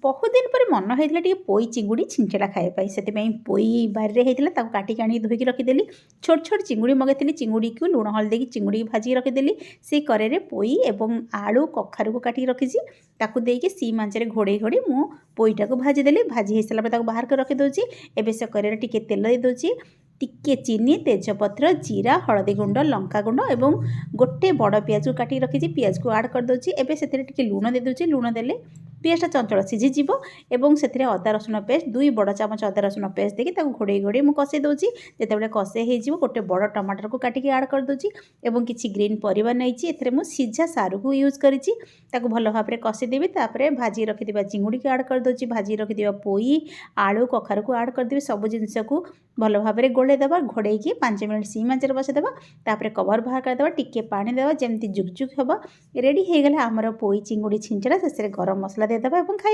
बहुत दिन पर मन होता है पोई चिंगुड़ी छिंचड़ा खायापी से पोई बारे होता है काटिक आनी धोईकी रखीदेली छोट छोट चिंगुड़ी मगेली चिंगुड़ी को लुण हलदी की चिंगुड़ी भाजी रखीदेली से कड़े पोई एवं आलू कखारू को काटिक रखी ताकू देके सीम आंचरे घोड़े घोड़े मु पोईटा को भाजीदेली भाजी हो सारा बाहर कर रखीदे एवं से कड़े टिके तेल दे दूची टिके चीनी तेजपत्र जीरा हलदी गुंड लंका गुंड और गोटे बड़ पियाज को काटिक रखी पियाज को आड कर दूची एवं से लुण दे दूची लुण देले पियाजटा चंचल सीझीज और से अदा रसुण पेस्ट 2 बड़ चामच अदा रसुण पेस्ट देखिए घोड़े घोड़े मुझे कषे दूसरी जिते कषे हो गोटे बड़ टमाटर को काटिक आड कर दूची और किसी ग्रीन परिवा नहीं मुझे सीझा सारू को यूज करी भल भाव में कषीदेवी भाजी रखी चिंगुड़ी को आड कर दूची भाजी रखी पोई आलू कखारू को आड करदेवी सब जिनस को भल भाव में गोलेदेवा घोड़े 5 मिनट सीम आंचरे बसईदेवा कवर बाहर करदे टिके पानी देवा जमी जुकजुक हम रेडी हो गला आमर पोई चिंगुड़ी छिंचड़ा शेष गरम मसला देदेवा और खाई।